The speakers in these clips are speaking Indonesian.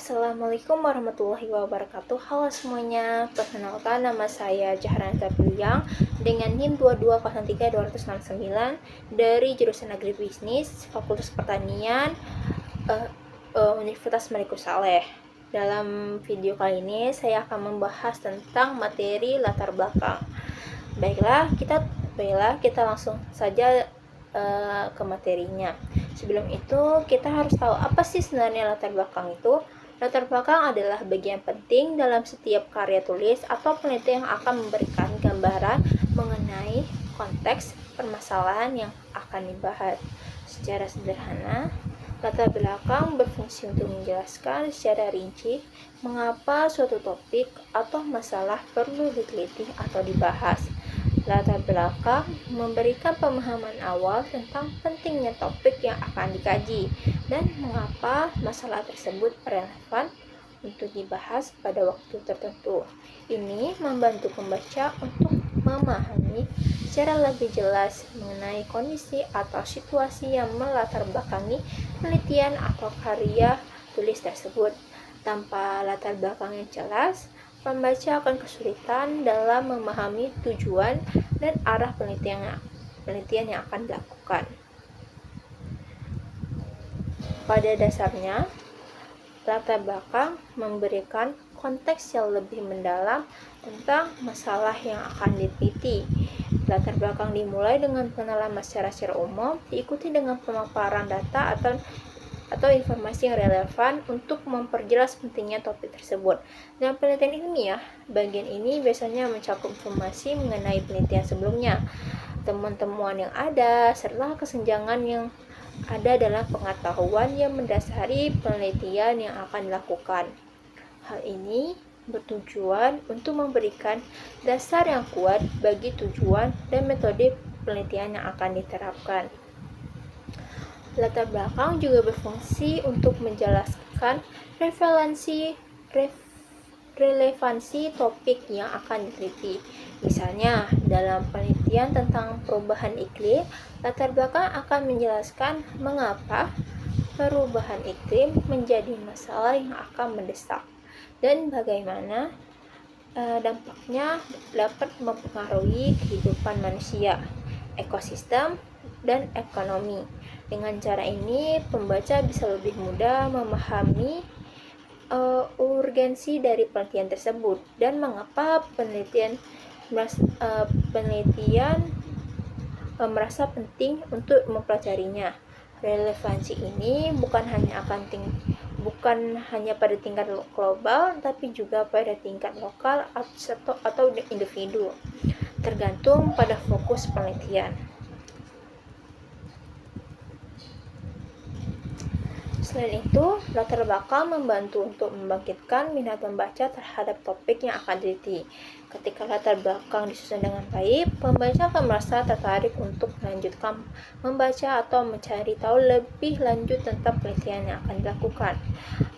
Assalamualaikum warahmatullahi wabarakatuh. Halo semuanya, perkenalkan nama saya Jahran Zabriyang dengan NIM 2203269 dari jurusan Agribisnis, Fakultas Pertanian, Universitas Malikus Saleh. Dalam video kali ini saya akan membahas tentang materi latar belakang. Baiklah, kita langsung saja ke materinya. Sebelum itu, kita harus tahu apa sih sebenarnya latar belakang itu. Latar belakang adalah bagian penting dalam setiap karya tulis atau penelitian yang akan memberikan gambaran mengenai konteks permasalahan yang akan dibahas. Secara sederhana, latar belakang berfungsi untuk menjelaskan secara rinci mengapa suatu topik atau masalah perlu diteliti atau dibahas. Latar belakang memberikan pemahaman awal tentang pentingnya topik yang akan dikaji dan mengapa masalah tersebut relevan untuk dibahas pada waktu tertentu. Ini membantu pembaca untuk memahami secara lebih jelas mengenai kondisi atau situasi yang melatar belakangi penelitian atau karya tulis tersebut. Tanpa latar belakang yang jelas, pembaca akan kesulitan dalam memahami tujuan dan arah penelitian yang akan dilakukan. Pada dasarnya, latar belakang memberikan konteks yang lebih mendalam tentang masalah yang akan diteliti. Latar belakang dimulai dengan pengenalan masyarakat secara umum, diikuti dengan pemaparan data atau informasi yang relevan untuk memperjelas pentingnya topik tersebut. Dalam penelitian ilmiah, bagian ini biasanya mencakup informasi mengenai penelitian sebelumnya, temuan-temuan yang ada, serta kesenjangan yang ada dalam pengetahuan yang mendasari penelitian yang akan dilakukan. Hal ini bertujuan untuk memberikan dasar yang kuat bagi tujuan dan metode penelitian yang akan diterapkan. Latar belakang juga berfungsi untuk menjelaskan relevansi topik yang akan diteliti. Misalnya, dalam penelitian tentang perubahan iklim, latar belakang akan menjelaskan mengapa perubahan iklim menjadi masalah yang akan mendesak dan bagaimana dampaknya dapat mempengaruhi kehidupan manusia, ekosistem, dan ekonomi. Dengan cara ini, pembaca bisa lebih mudah memahami urgensi dari penelitian tersebut dan mengapa penelitian merasa penting untuk mempelajarinya. Relevansi ini bukan hanya pada tingkat global, tapi juga pada tingkat lokal atau individu, tergantung pada fokus penelitian. Selain itu, latar belakang membantu untuk membangkitkan minat pembaca terhadap topik yang akan diteliti. Ketika latar belakang disusun dengan baik, pembaca akan merasa tertarik untuk melanjutkan membaca atau mencari tahu lebih lanjut tentang penelitian yang akan dilakukan.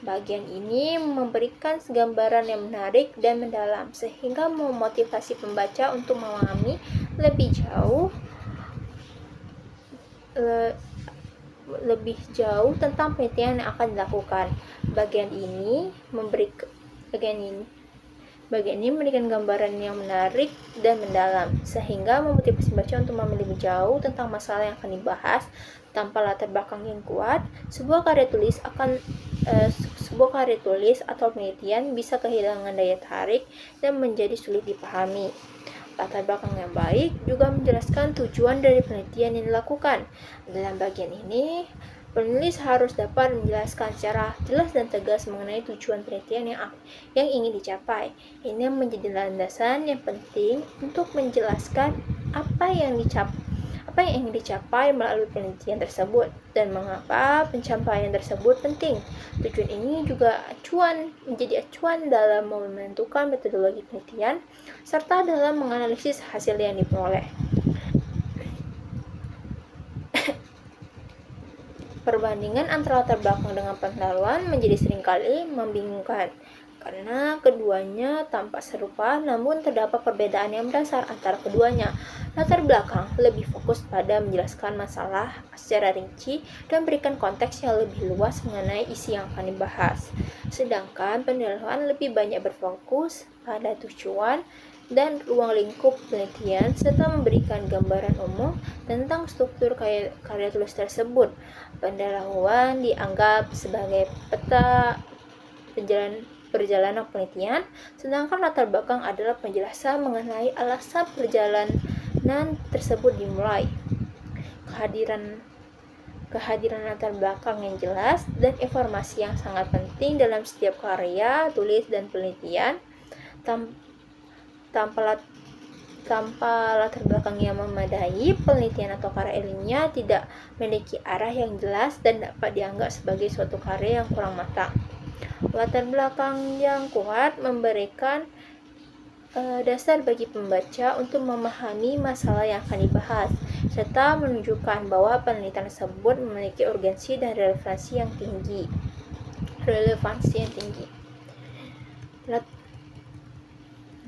Bagian ini memberikan gambaran yang menarik dan mendalam, sehingga memotivasi pembaca untuk memahami lebih tentang penelitian yang akan dilakukan. Bagian ini memberikan gambaran yang menarik dan mendalam, sehingga memotivasi pembaca untuk memahami lebih jauh tentang masalah yang akan dibahas. Tanpa latar belakang yang kuat, sebuah karya tulis atau penelitian bisa kehilangan daya tarik dan menjadi sulit dipahami. Latar belakang yang baik juga menjelaskan tujuan dari penelitian yang dilakukan. Dalam bagian ini, penulis harus dapat menjelaskan secara jelas dan tegas mengenai tujuan penelitian yang ingin dicapai. Ini menjadi landasan yang penting untuk menjelaskan apa yang ingin dicapai melalui penelitian tersebut dan mengapa pencapaian tersebut penting. Tujuan ini juga menjadi acuan dalam menentukan metodologi penelitian serta dalam menganalisis hasil yang diperoleh. Perbandingan antara latar belakang dengan pendahuluan menjadi seringkali membingungkan karena keduanya tampak serupa, namun terdapat perbedaan yang mendasar antara keduanya. Latar belakang lebih fokus pada menjelaskan masalah secara rinci dan berikan konteks yang lebih luas mengenai isi yang akan dibahas. Sedangkan pendalaman lebih banyak berfokus pada tujuan dan ruang lingkup penelitian serta memberikan gambaran umum tentang struktur karya tulis tersebut. Pendahuluan dianggap sebagai peta perjalanan penelitian, sedangkan latar belakang adalah penjelasan mengenai alasan perjalanan tersebut dimulai. Kehadiran latar belakang yang jelas dan informasi yang sangat penting dalam setiap karya tulis dan penelitian. Tanpa latar belakang yang memadai, penelitian atau karya ilmiah tidak memiliki arah yang jelas dan dapat dianggap sebagai suatu karya yang kurang matang. Latar belakang yang kuat memberikan dasar bagi pembaca untuk memahami masalah yang akan dibahas, serta menunjukkan bahwa penelitian tersebut memiliki urgensi dan relevansi yang tinggi.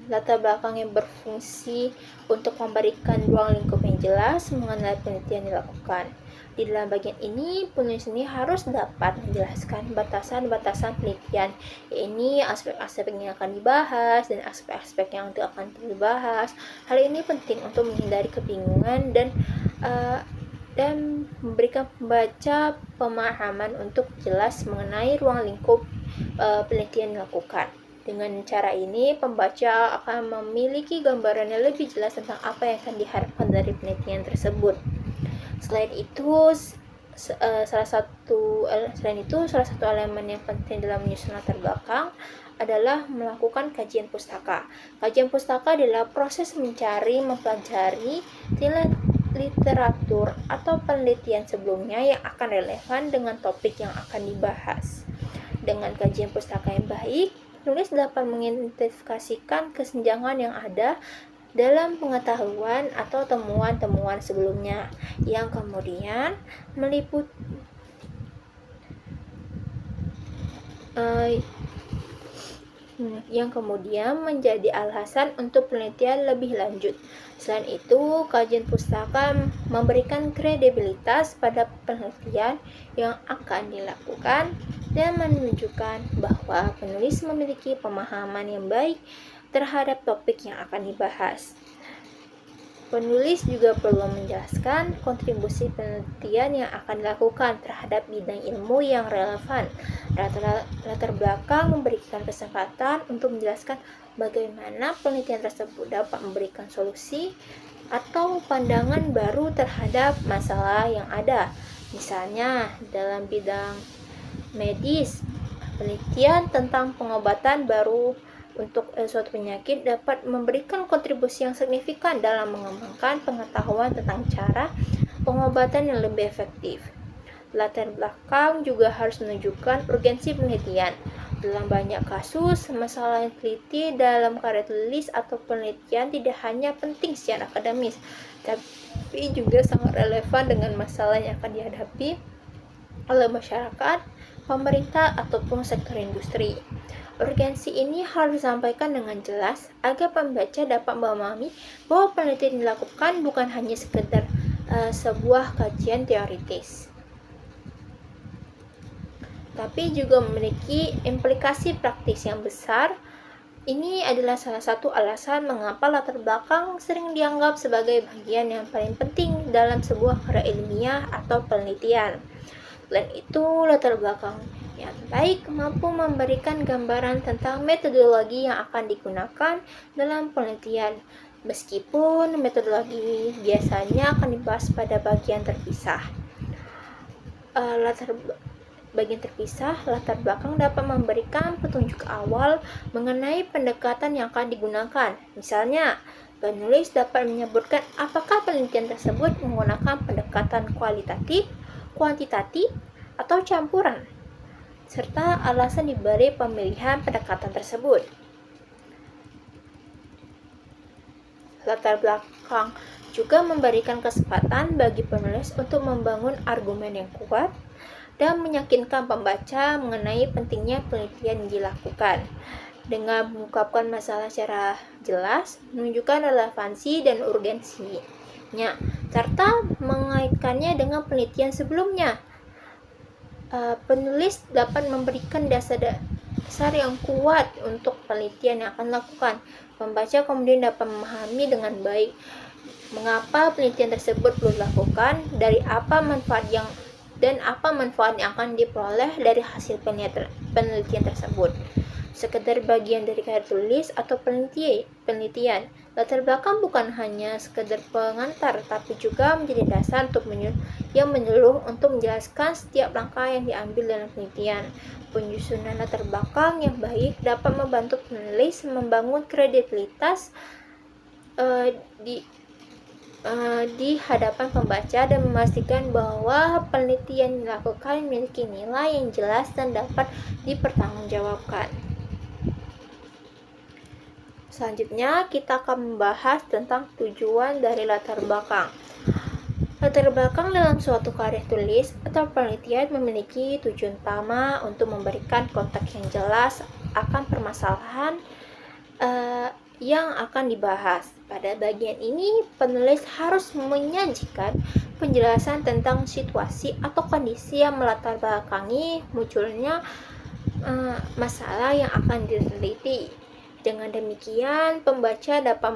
Latar belakang yang berfungsi untuk memberikan ruang lingkup yang jelas mengenai penelitian yang dilakukan. Di dalam bagian ini, penulis ini harus dapat menjelaskan batasan-batasan penelitian, yaitu aspek-aspek yang akan dibahas dan aspek-aspek yang tidak akan dibahas. Hal ini penting untuk menghindari kebingungan dan memberikan pembaca pemahaman untuk jelas mengenai ruang lingkup penelitian yang dilakukan. Dengan cara ini, pembaca akan memiliki gambaran yang lebih jelas tentang apa yang akan diharapkan dari penelitian tersebut. Selain itu, salah satu elemen yang penting dalam menyusun latar belakang adalah melakukan kajian pustaka. Kajian pustaka adalah proses mempelajari literatur atau penelitian sebelumnya yang akan relevan dengan topik yang akan dibahas. Dengan kajian pustaka yang baik, penulis dapat mengidentifikasikan kesenjangan yang ada dalam pengetahuan atau temuan-temuan sebelumnya yang kemudian menjadi alasan untuk penelitian lebih lanjut. Selain itu, kajian pustaka memberikan kredibilitas pada penelitian yang akan dilakukan dan menunjukkan bahwa penulis memiliki pemahaman yang baik terhadap topik yang akan dibahas. Penulis juga perlu menjelaskan kontribusi penelitian yang akan dilakukan terhadap bidang ilmu yang relevan. Latar belakang memberikan kesempatan untuk menjelaskan bagaimana penelitian tersebut dapat memberikan solusi atau pandangan baru terhadap masalah yang ada. Misalnya, dalam bidang medis, penelitian tentang pengobatan baru untuk suatu penyakit dapat memberikan kontribusi yang signifikan dalam mengembangkan pengetahuan tentang cara pengobatan yang lebih efektif. Latar belakang juga harus menunjukkan urgensi penelitian. Dalam banyak kasus, masalah yang diteliti dalam karya tulis atau penelitian tidak hanya penting secara akademis, tapi juga sangat relevan dengan masalah yang akan dihadapi oleh masyarakat, pemerintah, ataupun sektor industri. Urgensi ini harus disampaikan dengan jelas agar pembaca dapat memahami bahwa penelitian dilakukan bukan hanya sekedar sebuah kajian teoritis, tapi juga memiliki implikasi praktis yang besar. Ini adalah salah satu alasan mengapa latar belakang sering dianggap sebagai bagian yang paling penting dalam sebuah karya ilmiah atau penelitian. Selain itu, latar belakang yang baik mampu memberikan gambaran tentang metodologi yang akan digunakan dalam penelitian, meskipun metodologi biasanya akan dibahas pada bagian terpisah. Latar belakang dapat memberikan petunjuk awal mengenai pendekatan yang akan digunakan. Misalnya, penulis dapat menyebutkan apakah penelitian tersebut menggunakan pendekatan kualitatif, kuantitatif, atau campuran, serta alasan diberi pemilihan pendekatan tersebut. Latar belakang juga memberikan kesempatan bagi penulis untuk membangun argumen yang kuat dan meyakinkan pembaca mengenai pentingnya penelitian yang dilakukan. dengan mengungkapkan masalah secara jelas, menunjukkan relevansi dan urgensinya, serta mengaitkannya dengan penelitian sebelumnya. Penulis dapat memberikan dasar yang kuat untuk penelitian yang akan dilakukan. Pembaca kemudian dapat memahami dengan baik mengapa penelitian tersebut perlu dilakukan, apa manfaat yang akan diperoleh dari hasil penelitian tersebut. Sekedar bagian dari karya tulis atau penelitian. Latar belakang bukan hanya sekedar pengantar, tapi juga menjadi dasar yang menyeluruh untuk menjelaskan setiap langkah yang diambil dalam penelitian. Penyusunan latar belakang yang baik dapat membantu penulis membangun kredibilitas di hadapan pembaca dan memastikan bahwa penelitian yang dilakukan memiliki nilai yang jelas dan dapat dipertanggungjawabkan. Selanjutnya, kita akan membahas tentang tujuan dari latar belakang. Latar belakang dalam suatu karya tulis atau penelitian memiliki tujuan utama untuk memberikan konteks yang jelas akan permasalahan yang akan dibahas. Pada bagian ini, penulis harus menyajikan penjelasan tentang situasi atau kondisi yang melatar belakangi munculnya masalah yang akan diteliti. Dengan demikian, pembaca dapat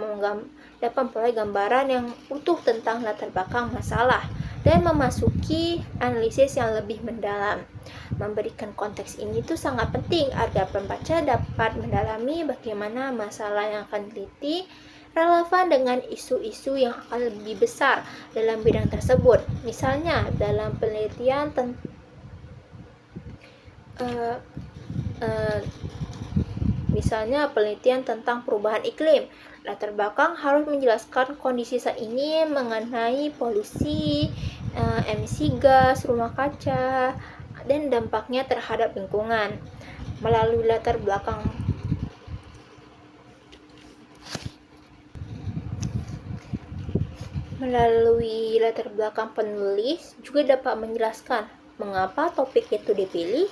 memperoleh gambaran yang utuh tentang latar belakang masalah dan memasuki analisis yang lebih mendalam. Memberikan konteks ini itu sangat penting agar pembaca dapat mendalami bagaimana masalah yang akan diteliti relevan dengan isu-isu yang akan lebih besar dalam bidang tersebut. Misalnya, dalam penelitian tentang perubahan iklim, latar belakang harus menjelaskan kondisi saat ini mengenai polusi, emisi gas rumah kaca, dan dampaknya terhadap lingkungan. Melalui latar belakang penulis juga dapat menjelaskan mengapa topik itu dipilih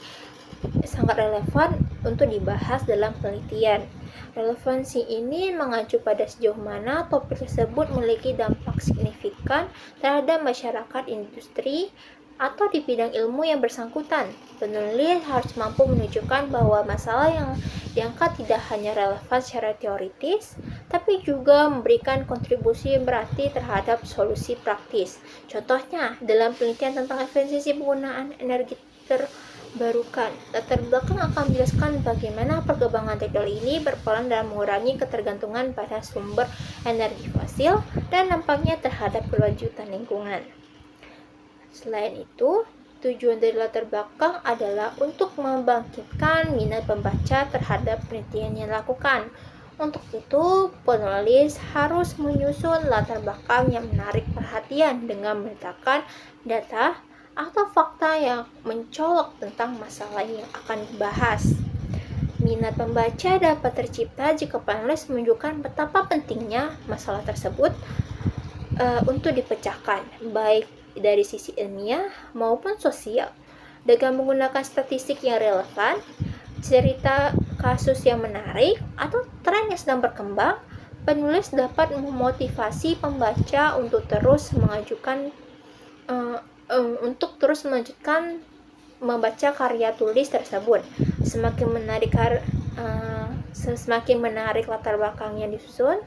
sangat relevan untuk dibahas dalam penelitian. Relevansi ini mengacu pada sejauh mana topik tersebut memiliki dampak signifikan terhadap masyarakat, industri, atau di bidang ilmu yang bersangkutan. Penulis harus mampu menunjukkan bahwa masalah yang diangkat tidak hanya relevan secara teoritis, tapi juga memberikan kontribusi yang berarti terhadap solusi praktis. Contohnya, dalam penelitian tentang efisiensi penggunaan energi terbarukan, latar belakang akan menjelaskan bagaimana perkembangan teknologi ini berperan dalam mengurangi ketergantungan pada sumber energi fosil dan dampaknya terhadap kelanjutan lingkungan. Selain itu, tujuan dari latar belakang adalah untuk membangkitkan minat pembaca terhadap penelitian yang dilakukan. Untuk itu, penulis harus menyusun latar belakang yang menarik perhatian dengan meletakkan data atau fakta yang mencolok tentang masalah yang akan dibahas. Minat pembaca dapat tercipta jika penulis menunjukkan betapa pentingnya masalah tersebut untuk dipecahkan, baik dari sisi ilmiah maupun sosial. Dengan menggunakan statistik yang relevan, cerita kasus yang menarik, atau tren yang sedang berkembang, penulis dapat memotivasi pembaca untuk terus melanjutkan membaca karya tulis tersebut. Semakin menarik latar belakang yang disusun,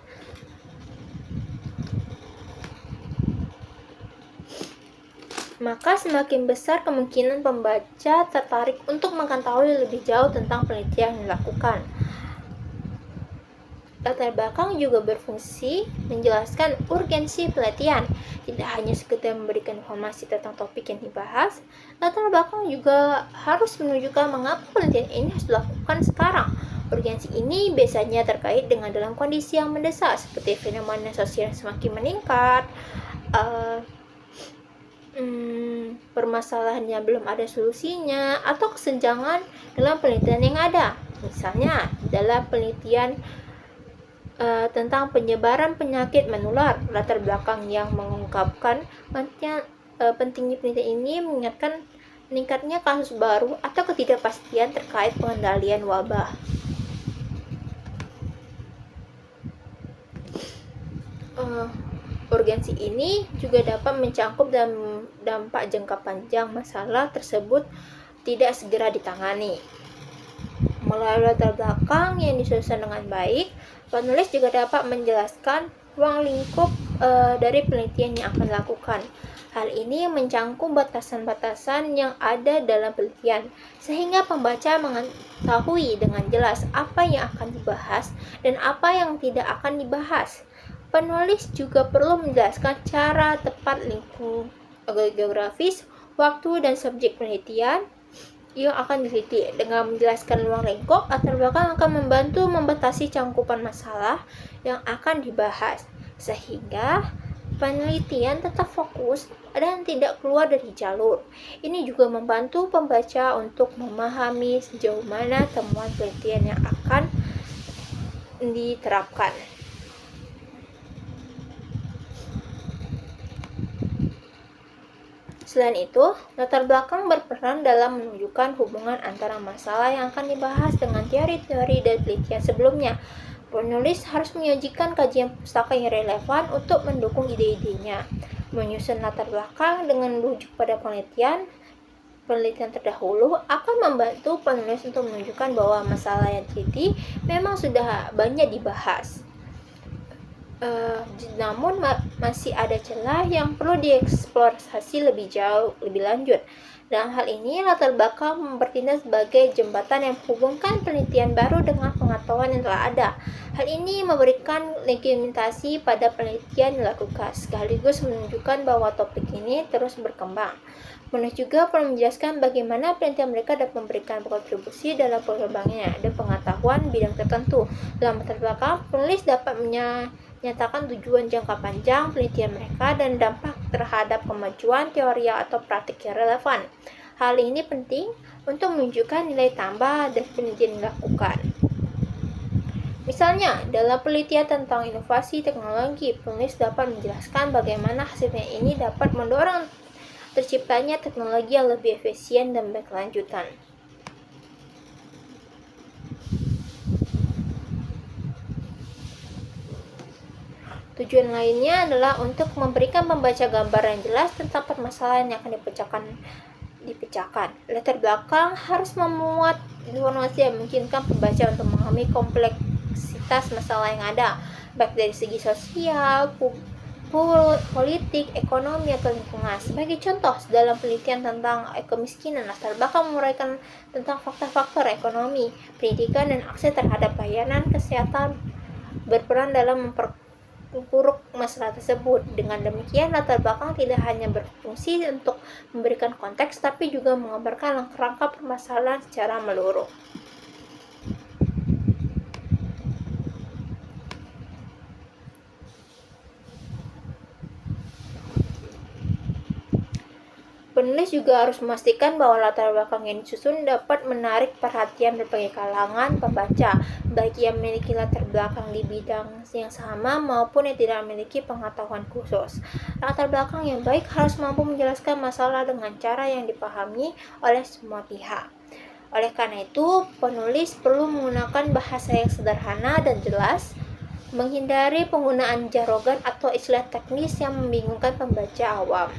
maka semakin besar kemungkinan pembaca tertarik untuk mengetahui lebih jauh tentang penelitian yang dilakukan. Latar belakang juga berfungsi menjelaskan urgensi penelitian. Tidak hanya sekedar memberikan informasi tentang topik yang dibahas, latar belakang juga harus menunjukkan mengapa penelitian ini harus dilakukan sekarang. Urgensi ini biasanya terkait dengan dalam kondisi yang mendesak, seperti fenomena sosial yang semakin meningkat, permasalahan yang belum ada solusinya, atau kesenjangan dalam penelitian yang ada. Misalnya, dalam penelitian tentang penyebaran penyakit menular, latar belakang yang mengungkapkan pentingnya penelitian ini mengingatkan meningkatnya kasus baru atau ketidakpastian terkait pengendalian wabah. urgensi ini juga dapat mencangkup dampak jangka panjang masalah tersebut tidak segera ditangani. Melalui latar belakang yang disusun dengan baik, penulis juga dapat menjelaskan ruang lingkup dari penelitian yang akan dilakukan. Hal ini mencangkup batasan-batasan yang ada dalam penelitian, sehingga pembaca mengetahui dengan jelas apa yang akan dibahas dan apa yang tidak akan dibahas. Penulis juga perlu menjelaskan cara tepat lingkup geografis, waktu, dan subjek penelitian yang akan diteliti. Dengan menjelaskan ruang lingkup, latar belakang akan membantu membatasi cangkupan masalah yang akan dibahas, sehingga penelitian tetap fokus dan tidak keluar dari jalur. Ini juga membantu pembaca untuk memahami sejauh mana temuan penelitian yang akan diterapkan. Selain itu, latar belakang berperan dalam menunjukkan hubungan antara masalah yang akan dibahas dengan teori-teori dan penelitian sebelumnya. Penulis harus menyajikan kajian pustaka yang relevan untuk mendukung ide-idenya. Menyusun latar belakang dengan merujuk pada penelitian terdahulu akan membantu penulis untuk menunjukkan bahwa masalah yang diteliti memang sudah banyak dibahas. Namun masih ada celah yang perlu dieksplorasi lebih lanjut. Dalam hal ini, latar belakang bertindak sebagai jembatan yang menghubungkan penelitian baru dengan pengetahuan yang telah ada. Hal ini memberikan legitimasi pada penelitian yang dilakukan, sekaligus menunjukkan bahwa topik ini terus berkembang. Penulis juga perlu menjelaskan bagaimana penelitian mereka dapat memberikan kontribusi dalam pengembangannya dan pengetahuan bidang tertentu. Dalam latar belakang, penulis dapat menyatakan tujuan jangka panjang penelitian mereka dan dampak terhadap kemajuan teori atau praktik yang relevan. Hal ini penting untuk menunjukkan nilai tambah dari penelitian yang dilakukan. Misalnya, dalam penelitian tentang inovasi teknologi, penulis dapat menjelaskan bagaimana hasilnya ini dapat mendorong terciptanya teknologi yang lebih efisien dan berkelanjutan. Tujuan lainnya adalah untuk memberikan pembaca gambaran yang jelas tentang permasalahan yang akan dipecahkan. Latar belakang harus memuat informasi yang memungkinkan pembaca untuk memahami kompleksitas masalah yang ada, baik dari segi sosial, politik, ekonomi, atau lingkungan. Sebagai contoh, dalam penelitian tentang kemiskinan, latar belakang menguraikan tentang faktor-faktor ekonomi, pendidikan, dan akses terhadap layanan kesehatan berperan dalam memperburuk masalah tersebut. Dengan demikian, latar belakang tidak hanya berfungsi untuk memberikan konteks, tapi juga menggambarkan rangka permasalahan secara menyeluruh. Penulis juga harus memastikan bahwa latar belakang yang disusun dapat menarik perhatian berbagai kalangan pembaca, baik yang memiliki latar belakang di bidang yang sama maupun yang tidak memiliki pengetahuan khusus. Latar belakang yang baik harus mampu menjelaskan masalah dengan cara yang dipahami oleh semua pihak. Oleh karena itu, penulis perlu menggunakan bahasa yang sederhana dan jelas, menghindari penggunaan jargon atau istilah teknis yang membingungkan pembaca awam.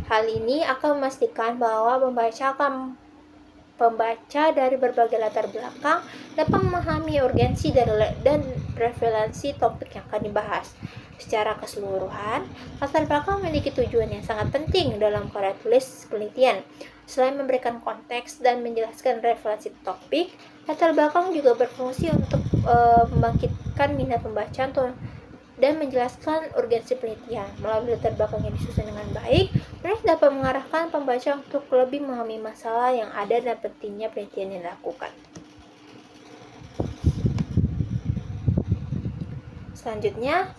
Hal ini akan memastikan bahwa pembaca dari berbagai latar belakang dapat memahami urgensi dan relevansi topik yang akan dibahas. Secara keseluruhan, latar belakang memiliki tujuan yang sangat penting dalam karya tulis penelitian. Selain memberikan konteks dan menjelaskan relevansi topik, latar belakang juga berfungsi untuk membangkitkan minat pembaca dan menjelaskan urgensi penelitian. Melalui latar belakang yang disusun dengan baik, penulis dapat mengarahkan pembaca untuk lebih memahami masalah yang ada dan pentingnya penelitian yang dilakukan. Selanjutnya,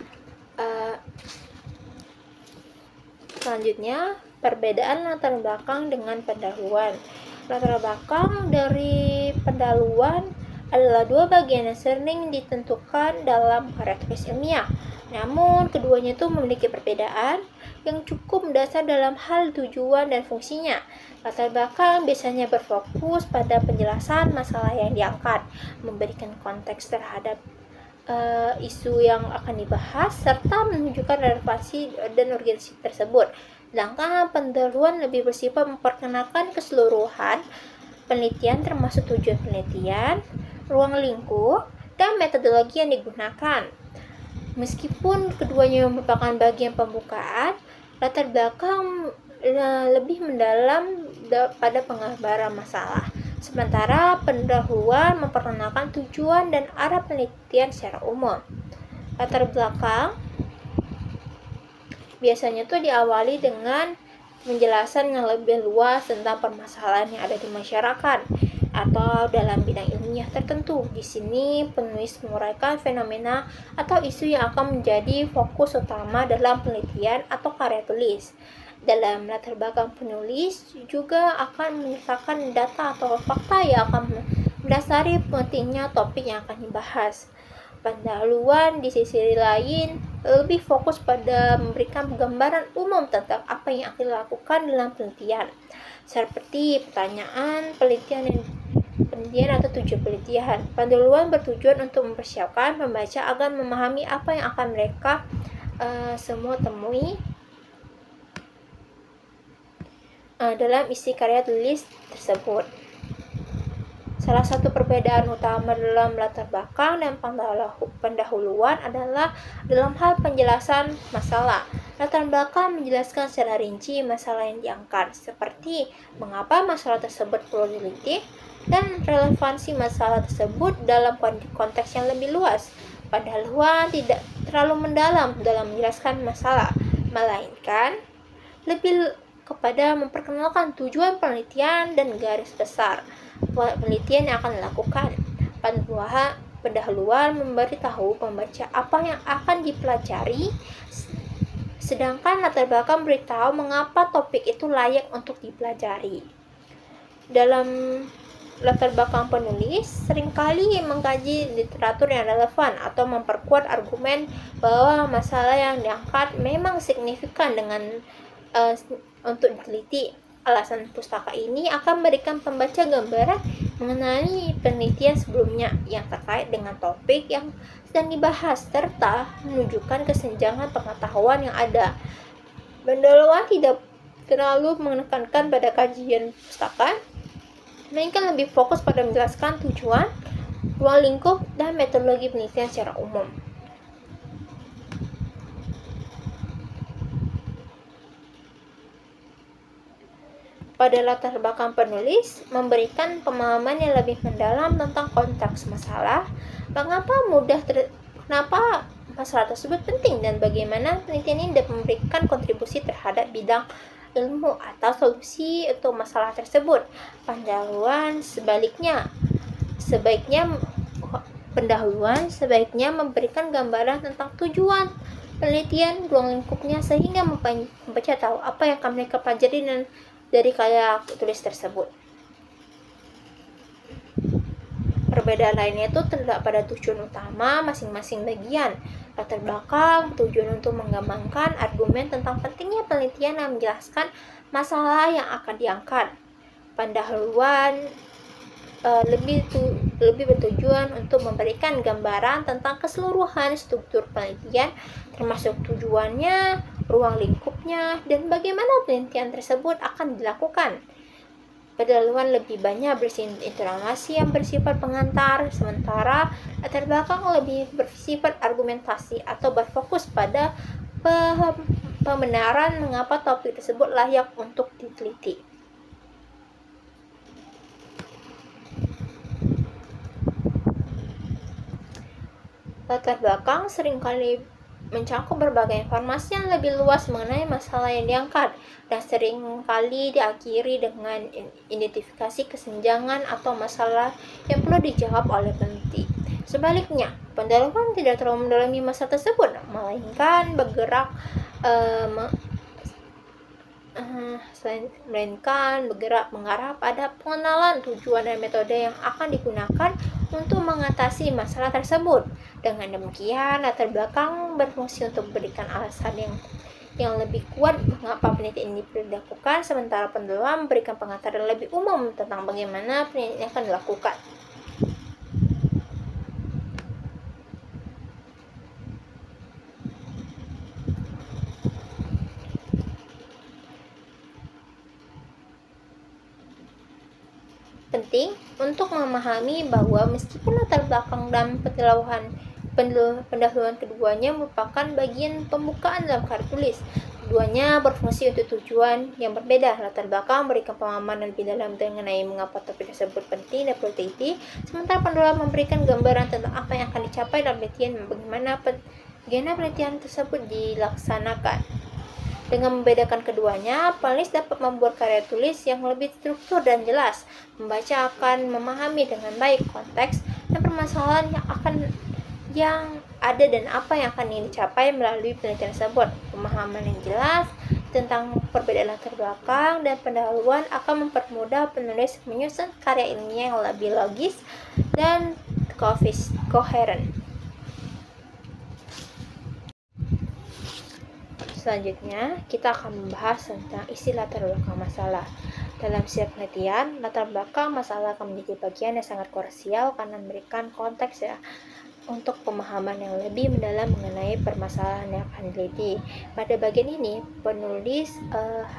perbedaan latar belakang dengan pendahuluan. Latar belakang dari pendahuluan adalah dua bagian yang sering ditentukan dalam karya tulis ilmiah. Namun, keduanya itu memiliki perbedaan yang cukup mendasar dalam hal tujuan dan fungsinya. Latar belakang biasanya berfokus pada penjelasan masalah yang diangkat, memberikan konteks terhadap isu yang akan dibahas serta menunjukkan relevansi dan urgensi tersebut. Sedangkan pendahuluan lebih bersifat memperkenalkan keseluruhan penelitian termasuk tujuan penelitian, ruang lingkup, dan metodologi yang digunakan. Meskipun keduanya merupakan bagian pembukaan, latar belakang lebih mendalam pada penggambaran masalah. Sementara pendahuluan memperkenalkan tujuan dan arah penelitian secara umum. Latar belakang biasanya tuh diawali dengan menjelaskan yang lebih luas tentang permasalahan yang ada di masyarakat atau dalam bidang ilmiah tertentu. Di sini penulis menguraikan fenomena atau isu yang akan menjadi fokus utama dalam penelitian atau karya tulis. Dalam latar belakang penulis juga akan menyertakan data atau fakta yang akan mendasari pentingnya topik yang akan dibahas. Pendahuluan di sisi lain lebih fokus pada memberikan gambaran umum tentang apa yang akan dilakukan dalam penelitian, seperti pertanyaan, penelitian atau tujuan penelitian. Pendahuluan bertujuan untuk mempersiapkan pembaca agar memahami apa yang akan mereka semua temui dalam isi karya tulis tersebut. Salah satu perbedaan utama dalam latar belakang dan pendahuluan adalah dalam hal penjelasan masalah. Latar belakang menjelaskan secara rinci masalah yang diangkat, seperti mengapa masalah tersebut perlu diteliti dan relevansi masalah tersebut dalam konteks yang lebih luas. Pendahuluan tidak terlalu mendalam dalam menjelaskan masalah, melainkan lebih kepada memperkenalkan tujuan penelitian dan garis besar penelitian yang akan dilakukan. Pendahuluan memberitahu pembaca apa yang akan dipelajari, sedangkan latar belakang beritahu mengapa topik itu layak untuk dipelajari. Dalam latar belakang penulis seringkali mengkaji literatur yang relevan atau memperkuat argumen bahwa masalah yang diangkat memang signifikan dengan untuk diteliti. Alasan pustaka ini akan memberikan pembaca gambaran mengenai penelitian sebelumnya yang terkait dengan topik yang sedang dibahas serta menunjukkan kesenjangan pengetahuan yang ada. Pendahuluan tidak terlalu menekankan pada kajian pustaka, melainkan lebih fokus pada menjelaskan tujuan, ruang lingkup, dan metodologi penelitian secara umum. Pada latar belakang penulis memberikan pemahaman yang lebih mendalam tentang konteks masalah, kenapa masalah tersebut penting dan bagaimana penelitian ini dapat memberikan kontribusi terhadap bidang ilmu atau solusi untuk masalah tersebut. Pendahuluan sebaiknya memberikan gambaran tentang tujuan penelitian, ruang lingkupnya, sehingga membaca tahu apa yang akan mereka pelajari dari karya tulis tersebut. Perbedaan lainnya itu terdapat pada tujuan utama masing-masing bagian. Latar belakang tujuan untuk mengembangkan argumen tentang pentingnya penelitian yang menjelaskan masalah yang akan diangkat. Pendahuluan lebih bertujuan untuk memberikan gambaran tentang keseluruhan struktur penelitian, termasuk tujuannya, ruang lingkupnya, dan bagaimana penelitian tersebut akan dilakukan. Pendahuluan lebih banyak informasi yang bersifat pengantar, sementara latar belakang lebih bersifat argumentasi atau berfokus pada pembenaran mengapa topik tersebut layak untuk diteliti. Latar belakang seringkali mencakup berbagai informasi yang lebih luas mengenai masalah yang diangkat dan seringkali diakhiri dengan identifikasi kesenjangan atau masalah yang perlu dijawab oleh peneliti. Sebaliknya, pendahuluan tidak terlalu mendalami masalah tersebut, melainkan bergerak mengarah pada pengenalan tujuan dan metode yang akan digunakan untuk mengatasi masalah tersebut. Dengan demikian, latar belakang berfungsi untuk memberikan alasan yang lebih kuat mengapa penelitian ini perlu dilakukan, sementara pendahuluan memberikan pengantar lebih umum tentang bagaimana penelitian akan dilakukan. untuk memahami bahwa meskipun latar belakang dan pendahuluan keduanya merupakan bagian pembukaan dalam karya tulis, keduanya berfungsi untuk tujuan yang berbeda. Latar belakang memberikan pemahaman lebih dalam mengenai mengapa topik tersebut penting dan perlu teliti, sementara pendahuluan memberikan gambaran tentang apa yang akan dicapai dalam penelitian dan bagaimana penelitian tersebut dilaksanakan. Dengan membedakan keduanya, penulis dapat membuat karya tulis yang lebih struktur dan jelas. Membaca akan memahami dengan baik konteks dan permasalahan yang ada dan apa yang akan dicapai melalui penelitian tersebut. Pemahaman yang jelas tentang perbedaan latar belakang dan pendahuluan akan mempermudah penulis menyusun karya ilmiah yang lebih logis dan koheren. Selanjutnya, kita akan membahas tentang isi latar belakang masalah. Dalam setiap penelitian, latar belakang masalah akan menjadi bagian yang sangat krusial karena memberikan konteks untuk pemahaman yang lebih mendalam mengenai permasalahan yang akan diteliti. Pada bagian ini, penulis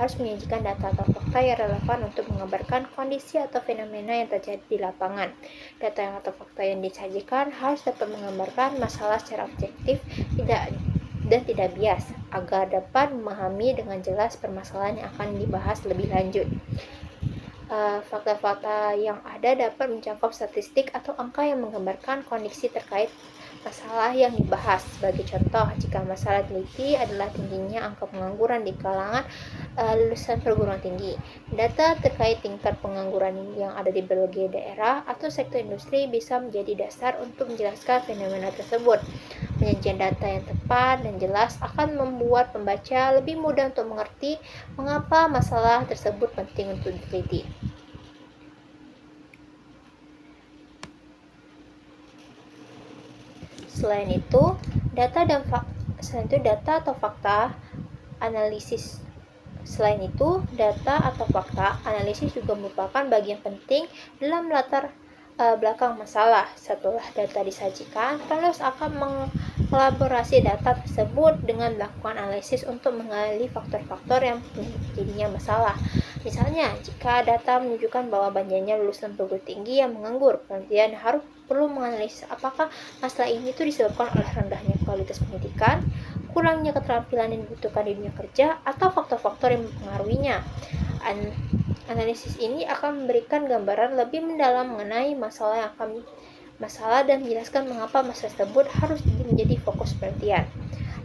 harus menyajikan data atau fakta yang relevan untuk menggambarkan kondisi atau fenomena yang terjadi di lapangan. Data atau fakta yang disajikan harus dapat menggambarkan masalah secara objektif dan tidak bias, agar dapat memahami dengan jelas permasalahan yang akan dibahas lebih lanjut. Fakta-fakta yang ada dapat mencakup statistik atau angka yang menggambarkan kondisi terkait masalah yang dibahas. Sebagai contoh, jika masalah diteliti adalah tingginya angka pengangguran di kalangan lulusan perguruan tinggi, data terkait tingkat pengangguran yang ada di berbagai daerah atau sektor industri bisa menjadi dasar untuk menjelaskan fenomena tersebut. Penyajian data yang tepat dan jelas akan membuat pembaca lebih mudah untuk mengerti mengapa masalah tersebut penting untuk diteliti. Selain itu, data atau fakta analisis juga merupakan bagian penting dalam latar belakang masalah. Setelah data disajikan, penulis akan mengelaborasi data tersebut dengan melakukan analisis untuk menggali faktor-faktor yang menjadinya masalah. Misalnya, jika data menunjukkan bahwa banyaknya lulusan perguruan tinggi yang menganggur, penelitian perlu menganalisis apakah masalah ini disebabkan oleh rendahnya kualitas pendidikan, kurangnya keterampilan yang dibutuhkan di dunia kerja, atau faktor-faktor yang mempengaruhinya. Analisis ini akan memberikan gambaran lebih mendalam mengenai masalah dan menjelaskan mengapa masalah tersebut harus menjadi fokus penelitian.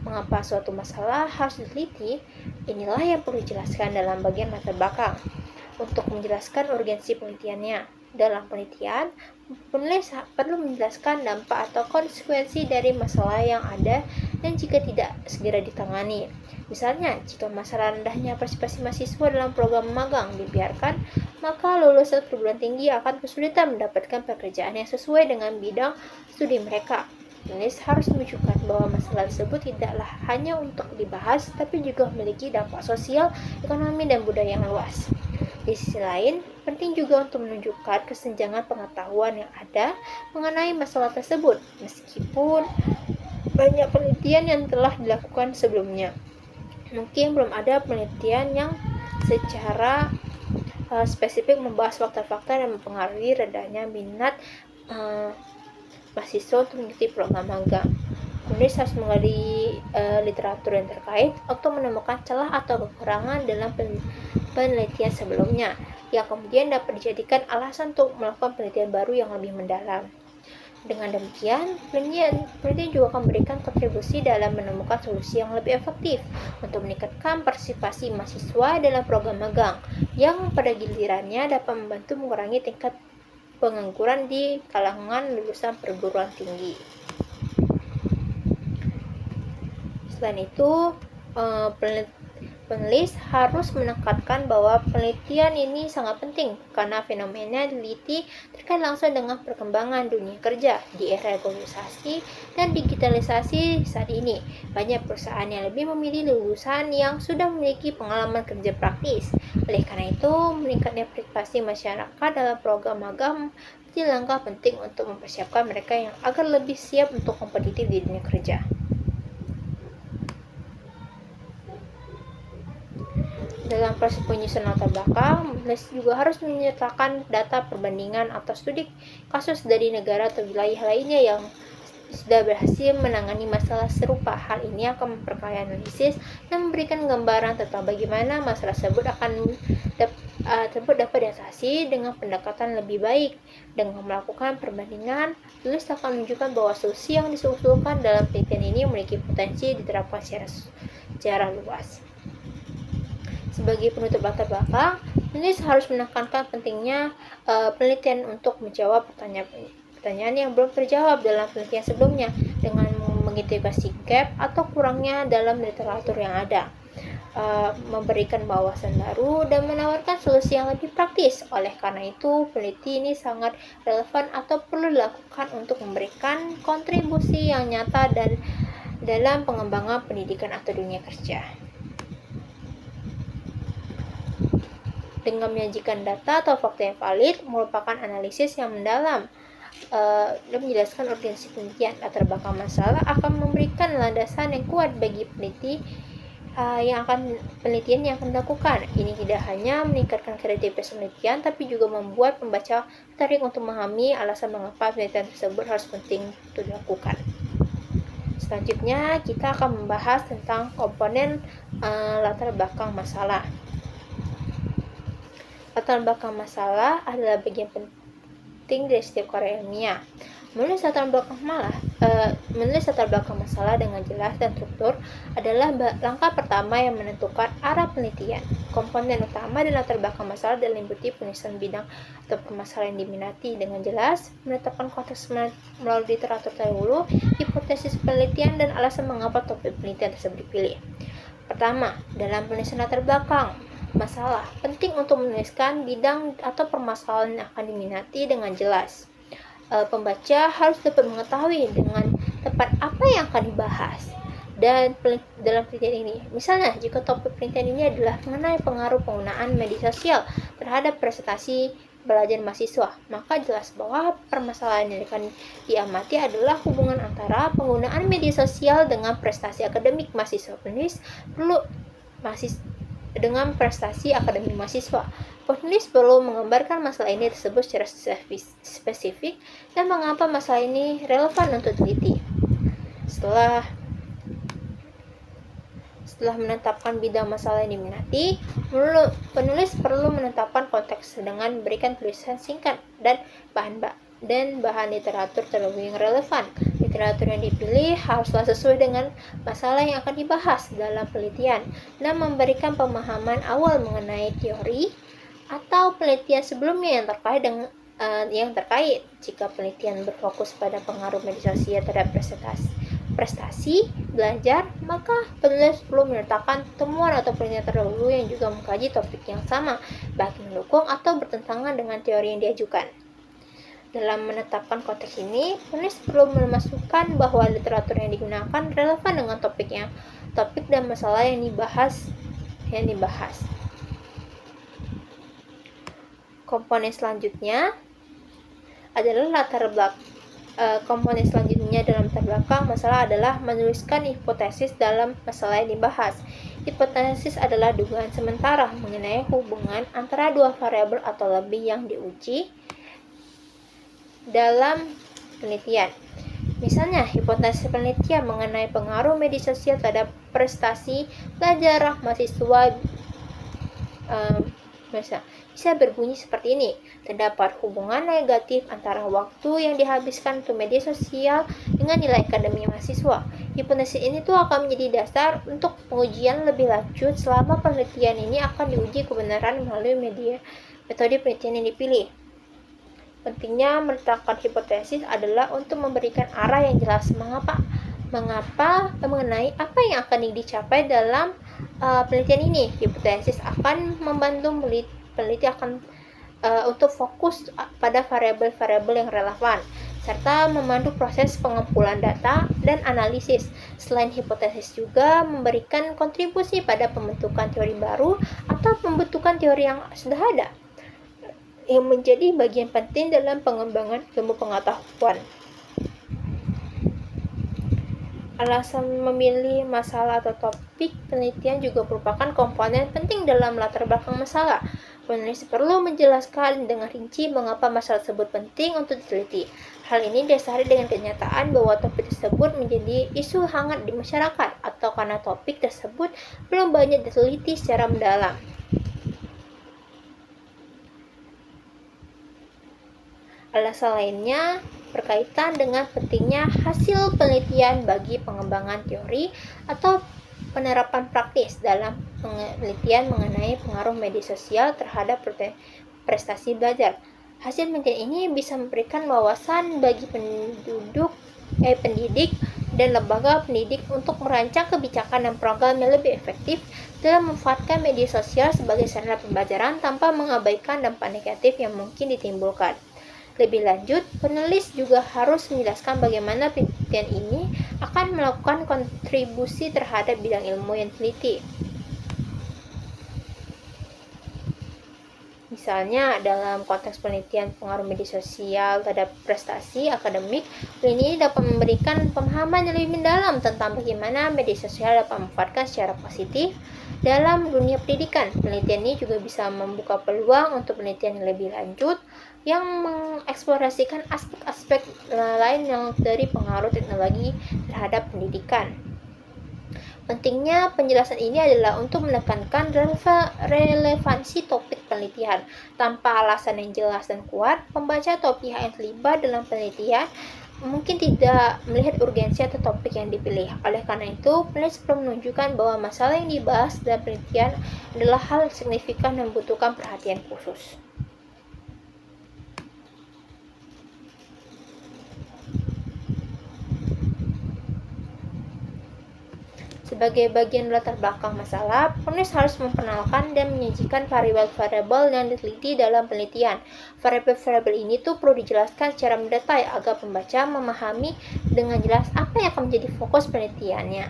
Mengapa suatu masalah harus diteliti? Inilah yang perlu dijelaskan dalam bagian latar belakang. Untuk menjelaskan urgensi penelitiannya. Dalam penelitian, penulis perlu menjelaskan dampak atau konsekuensi dari masalah yang ada dan jika tidak segera ditangani. Misalnya, jika masalah rendahnya partisipasi mahasiswa dalam program magang dibiarkan, maka lulusan perguruan tinggi akan kesulitan mendapatkan pekerjaan yang sesuai dengan bidang studi mereka. Penulis harus menunjukkan bahwa masalah tersebut tidaklah hanya untuk dibahas, tapi juga memiliki dampak sosial, ekonomi, dan budaya yang luas. Di sisi lain, penting juga untuk menunjukkan kesenjangan pengetahuan yang ada mengenai masalah tersebut, meskipun banyak penelitian yang telah dilakukan sebelumnya. Mungkin belum ada penelitian yang secara spesifik membahas fakta-fakta yang mempengaruhi rendahnya minat mahasiswa untuk mengikuti program magang. Penulis harus menggali literatur yang terkait untuk menemukan celah atau kekurangan dalam penelitian sebelumnya, yang kemudian dapat dijadikan alasan untuk melakukan penelitian baru yang lebih mendalam. Dengan demikian, penelitian juga akan memberikan kontribusi dalam menemukan solusi yang lebih efektif untuk meningkatkan partisipasi mahasiswa dalam program magang, yang pada gilirannya dapat membantu mengurangi tingkat pengangguran di kalangan lulusan perguruan tinggi. Selain itu, penulis harus menekankan bahwa penelitian ini sangat penting karena fenomena diteliti terkait langsung dengan perkembangan dunia kerja di era globalisasi dan digitalisasi saat ini. Banyak perusahaan yang lebih memilih lulusan yang sudah memiliki pengalaman kerja praktis. Oleh karena itu, meningkatnya partisipasi masyarakat dalam program magang menjadi langkah penting untuk mempersiapkan mereka yang agar lebih siap untuk kompetitif di dunia kerja. Dalam proses penyusunan latar belakang, penulis juga harus menyertakan data perbandingan atau studi kasus dari negara atau wilayah lainnya yang sudah berhasil menangani masalah serupa. Hal ini akan memperkaya analisis dan memberikan gambaran tentang bagaimana masalah tersebut dapat diatasi dengan pendekatan lebih baik. Dengan melakukan perbandingan, penulis akan menunjukkan bahwa solusi yang diusulkan dalam penelitian ini memiliki potensi diterapkan secara luas. Sebagai penutup latar belakang, penulis harus menekankan pentingnya penelitian untuk menjawab pertanyaan yang belum terjawab dalam penelitian sebelumnya dengan mengidentifikasi gap atau kurangnya dalam literatur yang ada, memberikan wawasan baru dan menawarkan solusi yang lebih praktis. Oleh karena itu, peneliti ini sangat relevan atau perlu dilakukan untuk memberikan kontribusi yang nyata dan dalam pengembangan pendidikan atau dunia kerja. Dengan menyajikan data atau fakta yang valid merupakan analisis yang mendalam dan menjelaskan urgensi penelitian. Latar belakang masalah akan memberikan landasan yang kuat bagi penelitian yang akan dilakukan. Ini tidak hanya meningkatkan kredibilitas penelitian, tapi juga membuat pembaca tertarik untuk memahami alasan mengapa penelitian tersebut harus penting untuk dilakukan. Selanjutnya, kita akan membahas tentang komponen latar belakang masalah. Latar belakang masalah adalah bagian penting dari setiap karya ilmiah. Menulis latar belakang masalah dengan jelas dan struktur adalah langkah pertama yang menentukan arah penelitian. Komponen utama dan latar belakang masalah meliputi penulisan bidang atau permasalahan yang diminati dengan jelas, menetapkan konteks melalui literatur terdahulu, hipotesis penelitian, dan alasan mengapa topik penelitian tersebut dipilih. Pertama, dalam penulisan latar belakang masalah, penting untuk menuliskan bidang atau permasalahan yang akan diminati dengan jelas. Pembaca harus dapat mengetahui dengan tepat apa yang akan dibahas dan dalam penelitian ini. Misalnya, jika topik penelitian ini adalah mengenai pengaruh penggunaan media sosial terhadap prestasi belajar mahasiswa, maka jelas bahwa permasalahan yang akan diamati adalah hubungan antara penggunaan media sosial dengan prestasi akademik mahasiswa. Penulis dengan prestasi akademik mahasiswa. Penulis perlu menggambarkan masalah ini tersebut secara spesifik dan mengapa masalah ini relevan untuk teliti. Setelah menetapkan bidang masalah yang diminati, penulis perlu menetapkan konteks dengan memberikan tulisan singkat dan bahan literatur terlebih yang relevan. Literatur yang dipilih haruslah sesuai dengan masalah yang akan dibahas dalam penelitian dan memberikan pemahaman awal mengenai teori atau penelitian sebelumnya yang terkait. Jika penelitian berfokus pada pengaruh media sosial terhadap prestasi belajar, maka penulis perlu menyertakan temuan atau penelitian terdahulu yang juga mengkaji topik yang sama, baik mendukung atau bertentangan dengan teori yang diajukan. Dalam menetapkan konteks ini, penulis perlu memasukkan bahwa literatur yang digunakan relevan dengan topik dan masalah yang dibahas. Komponen selanjutnya dalam latar belakang masalah adalah menuliskan hipotesis dalam masalah yang dibahas. Hipotesis adalah dugaan sementara mengenai hubungan antara dua variabel atau lebih yang diuji dalam penelitian. Misalnya, hipotesis penelitian mengenai pengaruh media sosial terhadap prestasi belajar mahasiswa bisa berbunyi seperti ini. Terdapat hubungan negatif antara waktu yang dihabiskan untuk media sosial dengan nilai akademik mahasiswa. Hipotesis ini akan menjadi dasar untuk pengujian lebih lanjut selama penelitian ini akan diuji kebenaran melalui metode penelitian yang dipilih. Pentingnya meletakkan hipotesis adalah untuk memberikan arah yang jelas mengapa mengenai apa yang akan dicapai dalam penelitian ini. Hipotesis akan membantu peneliti untuk fokus pada variabel-variabel yang relevan serta memandu proses pengumpulan data dan analisis. Selain hipotesis juga memberikan kontribusi pada pembentukan teori baru atau pembentukan teori yang sudah ada, yang menjadi bagian penting dalam pengembangan ilmu pengetahuan. Alasan memilih masalah atau topik penelitian juga merupakan komponen penting dalam latar belakang masalah. Penulis perlu menjelaskan dengan rinci mengapa masalah tersebut penting untuk diteliti. Hal ini didasari dengan kenyataan bahwa topik tersebut menjadi isu hangat di masyarakat atau karena topik tersebut belum banyak diteliti secara mendalam. Alasan lainnya berkaitan dengan pentingnya hasil penelitian bagi pengembangan teori atau penerapan praktis dalam penelitian mengenai pengaruh media sosial terhadap prestasi belajar. Hasil penelitian ini bisa memberikan wawasan bagi pendidik dan lembaga pendidik untuk merancang kebijakan dan program yang lebih efektif dalam memanfaatkan media sosial sebagai sarana pembelajaran tanpa mengabaikan dampak negatif yang mungkin ditimbulkan. Lebih lanjut, penulis juga harus menjelaskan bagaimana penelitian ini akan melakukan kontribusi terhadap bidang ilmu yang diteliti. Misalnya, dalam konteks penelitian pengaruh media sosial terhadap prestasi akademik, ini dapat memberikan pemahaman yang lebih mendalam tentang bagaimana media sosial dapat memanfaatkan secara positif dalam dunia pendidikan. Penelitian ini juga bisa membuka peluang untuk penelitian yang lebih lanjut yang mengeksplorasikan aspek-aspek lain yang dari pengaruh teknologi terhadap pendidikan. Pentingnya penjelasan ini adalah untuk menekankan relevansi topik penelitian. Tanpa alasan yang jelas dan kuat, pembaca atau pihak yang terlibat dalam penelitian mungkin tidak melihat urgensi atau topik yang dipilih. Oleh karena itu, penulis perlu menunjukkan bahwa masalah yang dibahas dalam penelitian adalah hal signifikan dan membutuhkan perhatian khusus. Sebagai bagian latar belakang masalah, penulis harus memperkenalkan dan menyajikan variabel-variabel yang diteliti dalam penelitian. Variabel-variabel ini perlu dijelaskan secara mendetail agar pembaca memahami dengan jelas apa yang akan menjadi fokus penelitiannya.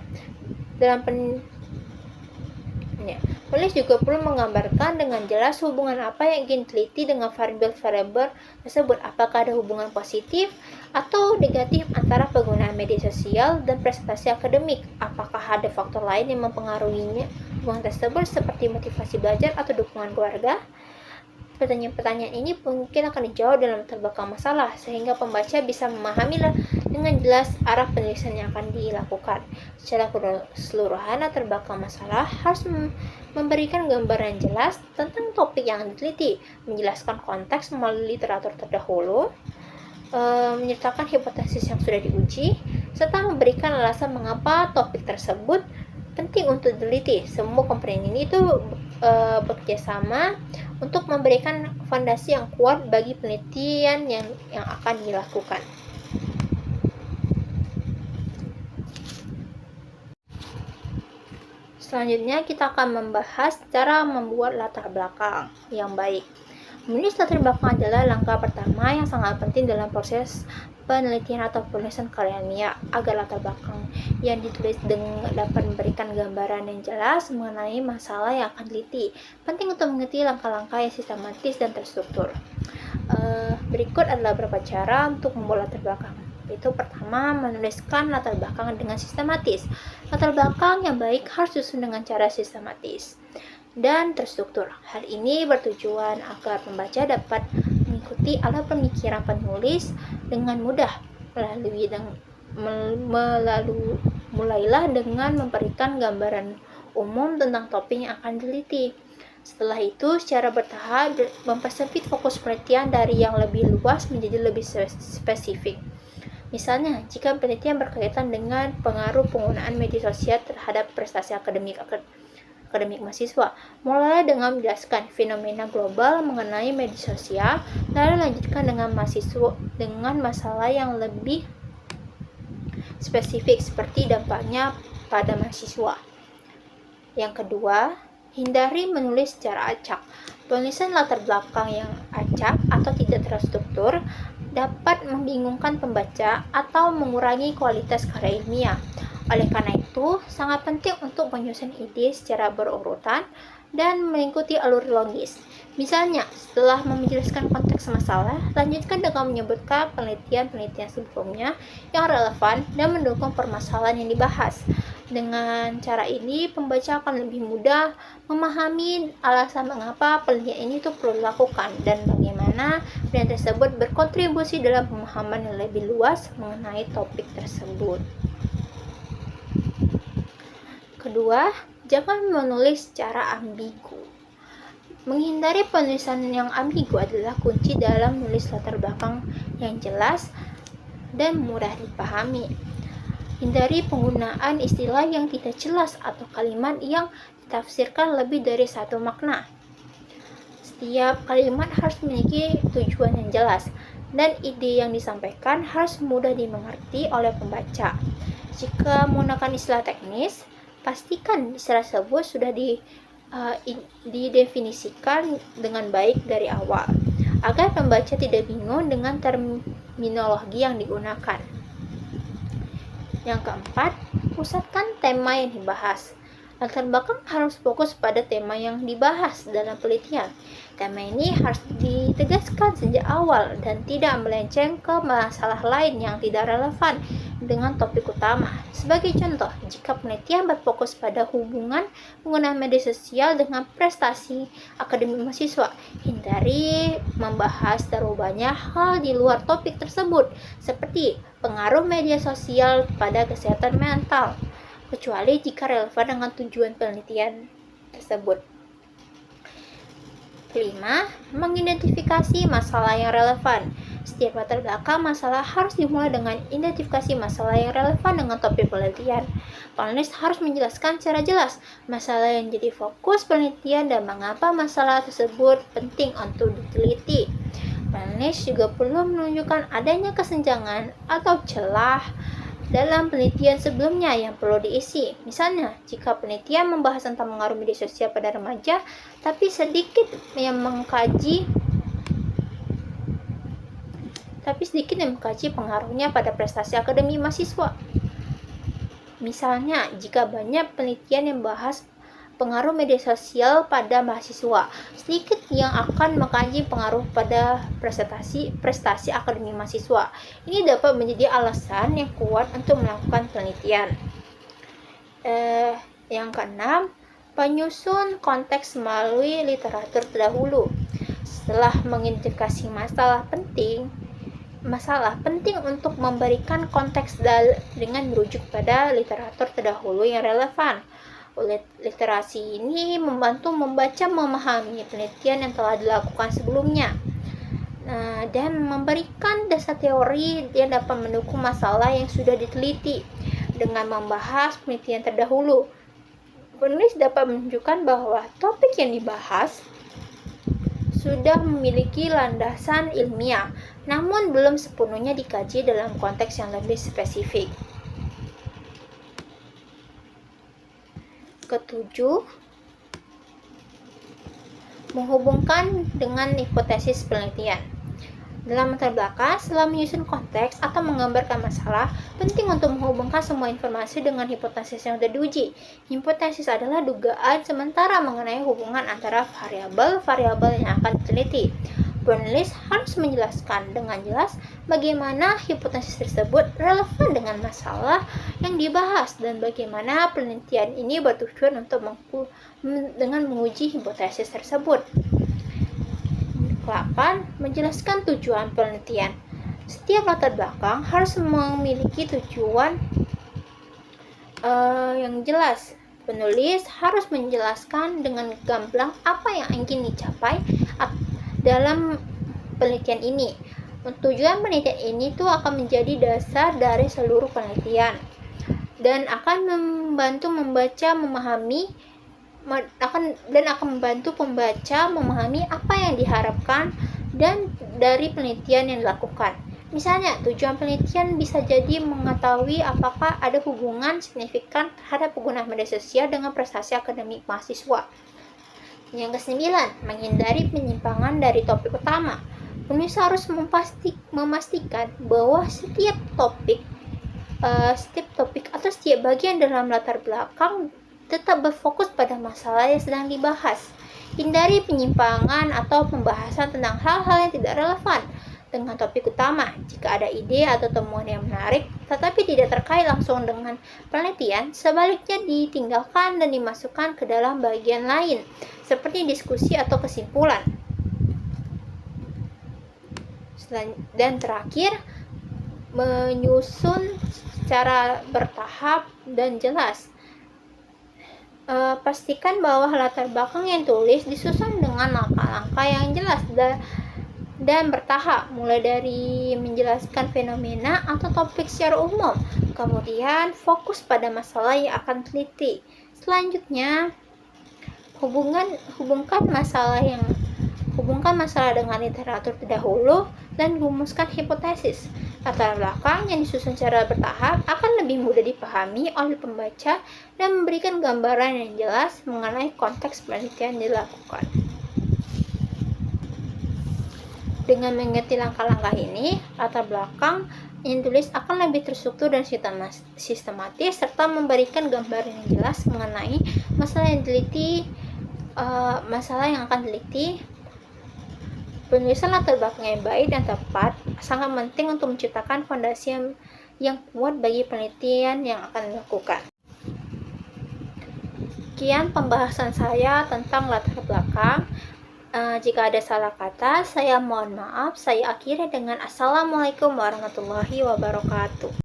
Penulis juga perlu menggambarkan dengan jelas hubungan apa yang ingin diteliti dengan variabel-variabel tersebut. Apakah ada hubungan positif atau negatif antara penggunaan media sosial dan prestasi akademik? Apakah ada faktor lain yang mempengaruhinya hubungan tersebut seperti motivasi belajar atau dukungan keluarga? Pertanyaan-pertanyaan ini mungkin akan dijawab dalam latar belakang masalah, sehingga pembaca bisa memahami dengan jelas arah penulisan yang akan dilakukan. Secara keseluruhan, latar belakang masalah harus memberikan gambaran jelas tentang topik yang diteliti, menjelaskan konteks melalui literatur terdahulu, menyertakan hipotesis yang sudah diuji, serta memberikan alasan mengapa topik tersebut penting untuk diteliti. Semua komponen ini bekerja sama untuk memberikan fondasi yang kuat bagi penelitian yang akan dilakukan. Selanjutnya kita akan membahas cara membuat latar belakang yang baik. Menulis latar belakang adalah langkah pertama yang sangat penting dalam proses penelitian atau penulisan karya ilmiah. Agar latar belakang yang ditulis dapat memberikan gambaran yang jelas mengenai masalah yang akan diteliti. Penting untuk mengerti langkah-langkah yang sistematis dan terstruktur. Berikut adalah beberapa cara untuk membuat latar belakang. Itu pertama, menuliskan latar belakang dengan sistematis. Latar belakang yang baik harus disusun dengan cara sistematis dan terstruktur. Hal ini bertujuan agar pembaca dapat mengikuti alur pemikiran penulis dengan mudah. Mulailah dengan memberikan gambaran umum tentang topik yang akan diteliti. Setelah itu, secara bertahap mempersempit fokus penelitian dari yang lebih luas menjadi lebih spesifik. Misalnya, jika penelitian berkaitan dengan pengaruh penggunaan media sosial terhadap prestasi akademik mahasiswa, mulailah dengan menjelaskan fenomena global mengenai media sosial, lalu lanjutkan dengan masalah yang lebih spesifik seperti dampaknya pada mahasiswa. Yang kedua, hindari menulis secara acak. Penulisan latar belakang yang acak atau tidak terstruktur dapat membingungkan pembaca atau mengurangi kualitas karya ilmiah. Oleh karena itu, sangat penting untuk menyusun ide secara berurutan dan mengikuti alur logis. Misalnya, setelah menjelaskan konteks masalah, lanjutkan dengan menyebutkan penelitian-penelitian sebelumnya yang relevan dan mendukung permasalahan yang dibahas. Dengan cara ini, pembaca akan lebih mudah memahami alasan mengapa penelitian ini perlu dilakukan dan bagaimana penelitian tersebut berkontribusi dalam pemahaman yang lebih luas mengenai topik tersebut. Kedua, jangan menulis secara ambigu. Menghindari penulisan yang ambigu adalah kunci dalam menulis latar belakang yang jelas dan mudah dipahami. Hindari penggunaan istilah yang tidak jelas atau kalimat yang ditafsirkan lebih dari satu makna. Setiap kalimat harus memiliki tujuan yang jelas, dan ide yang disampaikan harus mudah dimengerti oleh pembaca. Jika menggunakan istilah teknis, pastikan istilah tersebut sudah didefinisikan dengan baik dari awal, agar pembaca tidak bingung dengan terminologi yang digunakan. Yang keempat, pusatkan tema yang dibahas. Latar belakang harus fokus pada tema yang dibahas dalam penelitian. Tema ini harus ditegaskan sejak awal dan tidak melenceng ke masalah lain yang tidak relevan dengan topik utama. Sebagai contoh, jika penelitian berfokus pada hubungan penggunaan media sosial dengan prestasi akademik mahasiswa, hindari membahas terlalu banyak hal di luar topik tersebut, seperti pengaruh media sosial pada kesehatan mental, kecuali jika relevan dengan tujuan penelitian tersebut. Kelima, mengidentifikasi masalah yang relevan. Setiap latar belakang masalah harus dimulai dengan identifikasi masalah yang relevan dengan topik penelitian. Penulis harus menjelaskan secara jelas masalah yang jadi fokus penelitian dan mengapa masalah tersebut penting untuk diteliti. Penulis juga perlu menunjukkan adanya kesenjangan atau celah dalam penelitian sebelumnya yang perlu diisi. Misalnya, jika penelitian membahas tentang pengaruh media sosial pada remaja, tapi sedikit yang mengkaji pengaruhnya pada prestasi akademik mahasiswa. Misalnya, jika banyak penelitian yang membahas pengaruh media sosial pada mahasiswa, sedikit yang akan mengkaji pengaruh pada prestasi akademik mahasiswa. Ini dapat menjadi alasan yang kuat untuk melakukan penelitian. Yang keenam, penyusun konteks melalui literatur terdahulu. Setelah mengidentifikasi masalah penting untuk memberikan konteks dengan merujuk pada literatur terdahulu yang relevan. Literasi ini membantu membaca memahami penelitian yang telah dilakukan sebelumnya, dan memberikan dasar teori yang dapat mendukung masalah yang sudah diteliti. Dengan membahas penelitian terdahulu, penulis dapat menunjukkan bahwa topik yang dibahas sudah memiliki landasan ilmiah, namun belum sepenuhnya dikaji dalam konteks yang lebih spesifik. Ketujuh, menghubungkan dengan hipotesis penelitian. Dalam latar belakang, setelah menyusun konteks atau menggambarkan masalah, penting untuk menghubungkan semua informasi dengan hipotesis yang sudah diuji. Hipotesis adalah dugaan sementara mengenai hubungan antara variabel-variabel yang akan diteliti. Penulis harus menjelaskan dengan jelas bagaimana hipotesis tersebut relevan dengan masalah yang dibahas dan bagaimana penelitian ini bertujuan untuk dengan menguji hipotesis tersebut. 8. Menjelaskan tujuan penelitian. Setiap latar belakang harus memiliki tujuan yang jelas. Penulis harus menjelaskan dengan gamblang apa yang ingin dicapai dalam penelitian ini. Tujuan penelitian ini akan menjadi dasar dari seluruh penelitian dan akan membantu pembaca memahami apa yang diharapkan dan dari penelitian yang dilakukan. Misalnya, tujuan penelitian bisa jadi mengetahui apakah ada hubungan signifikan terhadap penggunaan media sosial dengan prestasi akademik mahasiswa. Yang ke-9, menghindari penyimpangan dari topik utama. Penulis harus memastikan bahwa setiap topik atau setiap bagian dalam latar belakang tetap berfokus pada masalah yang sedang dibahas. Hindari penyimpangan atau pembahasan tentang hal-hal yang tidak relevan dengan topik utama. Jika ada ide atau temuan yang menarik, tetapi tidak terkait langsung dengan penelitian, sebaliknya ditinggalkan dan dimasukkan ke dalam bagian lain, seperti diskusi atau kesimpulan. Dan terakhir, menyusun secara bertahap dan jelas. Pastikan bahwa latar belakang yang tulis disusun dengan langkah-langkah yang jelas dan bertahap, mulai dari menjelaskan fenomena atau topik secara umum, kemudian fokus pada masalah yang akan teliti. Selanjutnya, hubungkan masalah dengan literatur terdahulu dan rumuskan hipotesis. Latar belakang yang disusun secara bertahap akan lebih mudah dipahami oleh pembaca dan memberikan gambaran yang jelas mengenai konteks penelitian yang dilakukan. Dengan mengerti langkah-langkah ini, latar belakang yang ditulis akan lebih terstruktur dan sistematis serta memberikan gambaran yang jelas mengenai masalah yang akan teliti. Penulisan latar belakang yang baik dan tepat sangat penting untuk menciptakan fondasi yang kuat bagi penelitian yang akan dilakukan. Sekian pembahasan saya tentang latar belakang. Jika ada salah kata, saya mohon maaf. Saya akhiri dengan Assalamualaikum warahmatullahi wabarakatuh.